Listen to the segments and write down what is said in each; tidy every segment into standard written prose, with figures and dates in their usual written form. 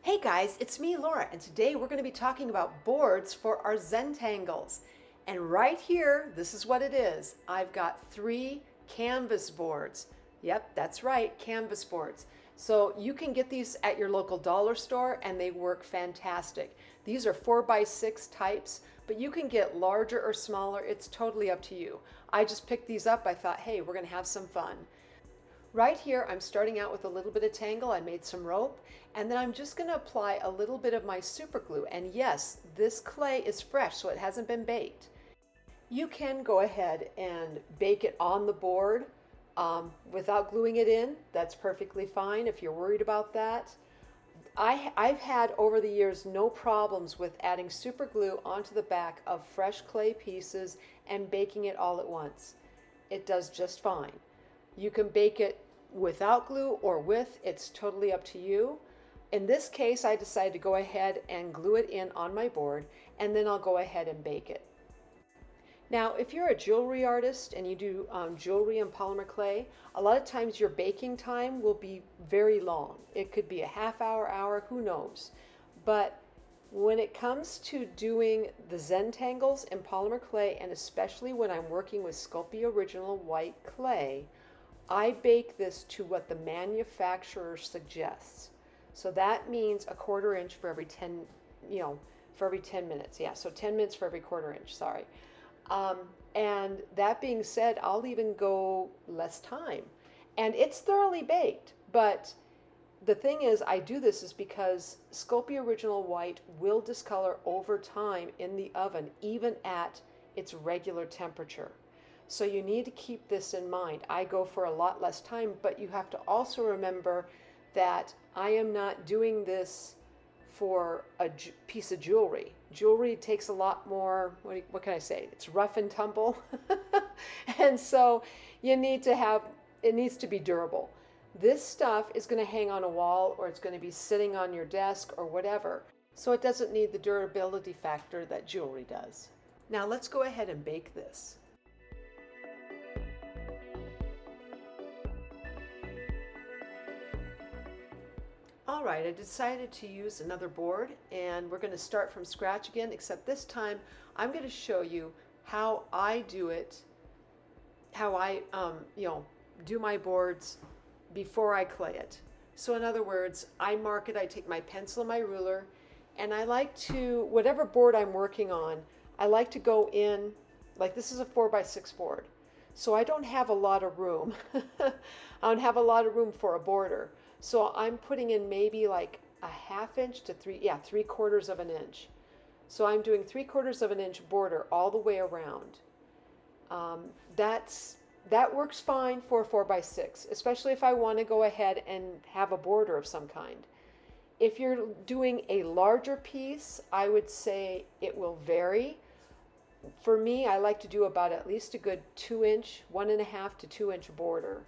Hey guys, it's me, Laura, and today we're going to be talking about boards for our Zentangles. And right here, this is what it is. I've got 3 canvas boards. Yep, that's right, canvas boards. So you can get these at your local dollar store and they work fantastic. These are 4x6 types, but you can get larger or smaller. It's totally up to you. I just picked these up. I thought, hey, we're going to have some fun. Right here, I'm starting out with a little bit of tangle. I made some rope, and then I'm just going to apply a little bit of my super glue. And yes, this clay is fresh, so it hasn't been baked. You can go ahead and bake it on the board without gluing it in. That's perfectly fine if you're worried about that. I've had over the years no problems with adding super glue onto the back of fresh clay pieces and baking it all at once. It does just fine. You can bake it without glue or with, it's totally up to you. In this case, I decided to go ahead and glue it in on my board, and then I'll go ahead and bake it. Now, if you're a jewelry artist and you do jewelry in polymer clay, a lot of times your baking time will be very long. It could be a half hour, who knows. But when it comes to doing the Zentangles in polymer clay, and especially when I'm working with Sculpey Original White Clay, I bake this to what the manufacturer suggests. So that means a 1/4 inch for every 10, for every 10 minutes. Yeah, so 10 minutes for every 1/4 inch, sorry. And that being said, I'll even go less time. And it's thoroughly baked, but the thing is, I do this is because Sculpey Original White will discolor over time in the oven, even at its regular temperature. So you need to keep this in mind. I go for a lot less time, but you have to also remember that I am not doing this for a piece of jewelry. Jewelry takes a lot more, what can I say? It's rough and tumble. And so you need to have, it needs to be durable. This stuff is going to hang on a wall, or it's going to be sitting on your desk or whatever. So it doesn't need the durability factor that jewelry does. Now let's go ahead and bake this. All right, I decided to use another board, and we're going to start from scratch again, except this time I'm going to show you how I do it, how I do my boards before I clay it. So in other words, I mark it, I take my pencil and my ruler, and I like to, whatever board I'm working on, I like to go in, like this is a 4x6 board. So I don't have a lot of room. I don't have a lot of room for a border. So I'm putting in maybe like a 1/2 inch to 3/4 of an inch. So I'm doing 3/4 of an inch border all the way around. That works fine for 4x6, especially if I want to go ahead and have a border of some kind. If you're doing a larger piece, I would say it will vary. For me, I like to do about at least a good 2-inch, 1.5 to 2-inch border.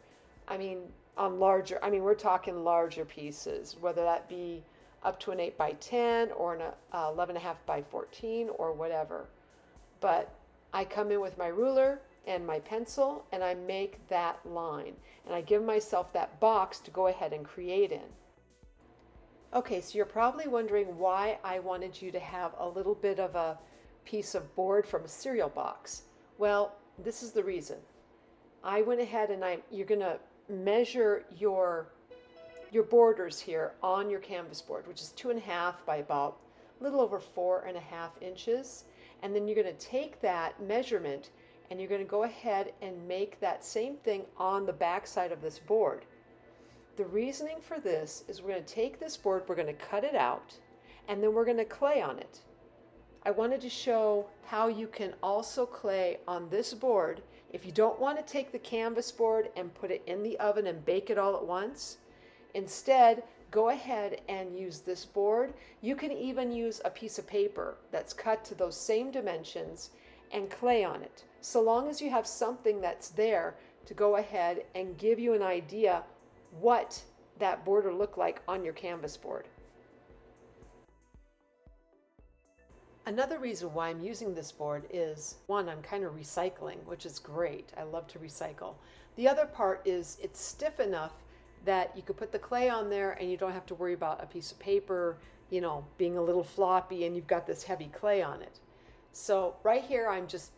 I mean, on larger, we're talking larger pieces, whether that be up to an 8x10 or an 11.5x14 or whatever. But I come in with my ruler and my pencil and I make that line, and I give myself that box to go ahead and create in. Okay, so you're probably wondering why I wanted you to have a little bit of a piece of board from a cereal box. Well, this is the reason. I went ahead and you're going to measure your borders here on your canvas board, which is 2.5 by about a little over 4.5 inches. And then you're going to take that measurement and you're going to go ahead and make that same thing on the back side of this board. The reasoning for this is we're going to take this board, we're going to cut it out, and then we're going to clay on it. I wanted to show how you can also clay on this board. If you don't want to take the canvas board and put it in the oven and bake it all at once, instead go ahead and use this board. You can even use a piece of paper that's cut to those same dimensions and clay on it, so long as you have something that's there to go ahead and give you an idea what that border looked like on your canvas board. Another reason why I'm using this board is, one, I'm kind of recycling, which is great. I love to recycle. The other part is it's stiff enough that you could put the clay on there and you don't have to worry about a piece of paper, you know, being a little floppy and you've got this heavy clay on it. So right here I'm just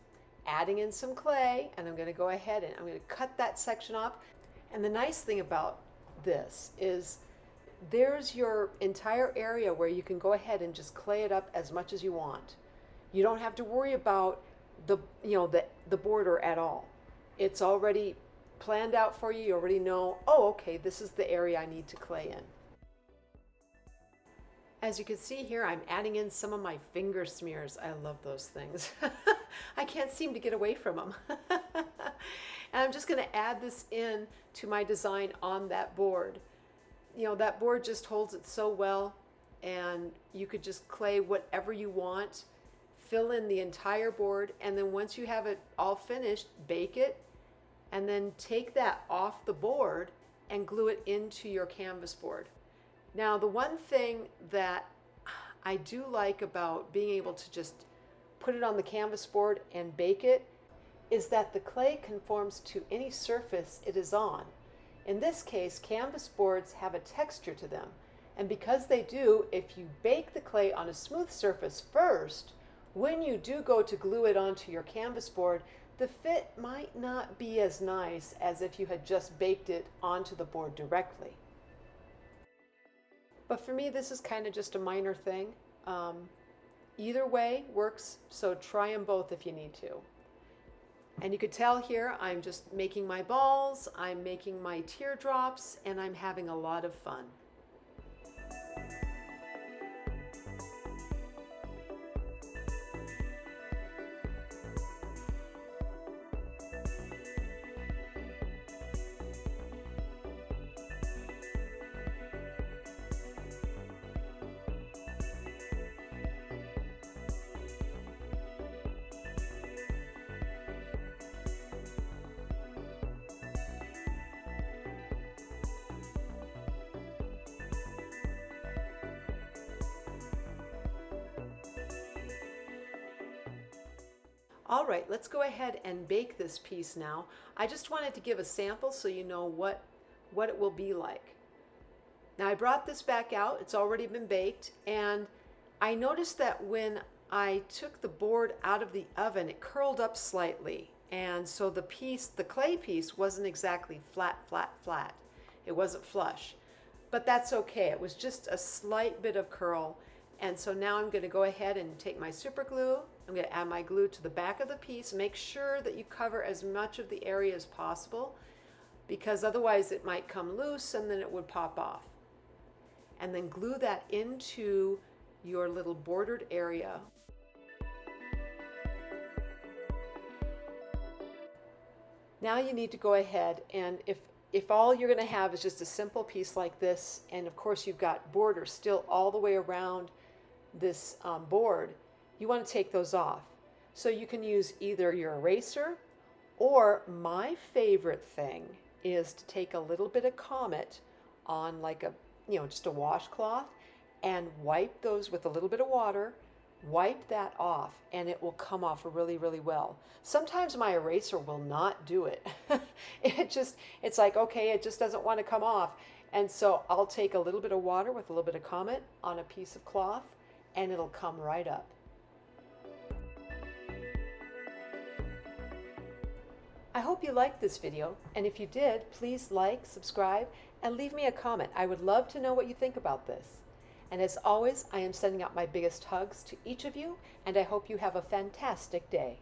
adding in some clay, and I'm going to go ahead and I'm going to cut that section off. And the nice thing about this is there's your entire area where you can go ahead and just clay it up as much as you want. You don't have to worry about the border at all. It's already planned out for you. You already know, oh, okay, this is the area I need to clay in. As you can see here, I'm adding in some of my finger smears. I love those things. I can't seem to get away from them. And I'm just going to add this in to my design on that board. You know, that board just holds it so well, and you could just clay whatever you want, fill in the entire board, and then once you have it all finished, bake it, and then take that off the board and glue it into your canvas board. Now, the one thing that I do like about being able to just put it on the canvas board and bake it is that the clay conforms to any surface it is on. In this case, canvas boards have a texture to them, and because they do, if you bake the clay on a smooth surface first, when you do go to glue it onto your canvas board, the fit might not be as nice as if you had just baked it onto the board directly. But for me, this is kind of just a minor thing. Either way works, so try them both if you need to. And you could tell here, I'm just making my balls, I'm making my teardrops, and I'm having a lot of fun. All right, let's go ahead and bake this piece now. I just wanted to give a sample so you know what it will be like. Now I brought this back out, it's already been baked, and I noticed that when I took the board out of the oven, it curled up slightly. And so the clay piece wasn't exactly flat. It wasn't flush, but that's okay. It was just a slight bit of curl. And so now I'm going to go ahead and take my super glue. I'm going to add my glue to the back of the piece. Make sure that you cover as much of the area as possible, because otherwise it might come loose and then it would pop off. And then glue that into your little bordered area. Now you need to go ahead, and if all you're going to have is just a simple piece like this, and of course you've got border still all the way around this board, you want to take those off. So you can use either your eraser, or my favorite thing is to take a little bit of Comet on like a, just a washcloth, and wipe those with a little bit of water, wipe that off, and it will come off really, really well. Sometimes my eraser will not do it. It's like, okay, it just doesn't want to come off. And so I'll take a little bit of water with a little bit of Comet on a piece of cloth, and it'll come right up. I hope you liked this video, and if you did, please like, subscribe, and leave me a comment. I would love to know what you think about this. And as always, I am sending out my biggest hugs to each of you, and I hope you have a fantastic day.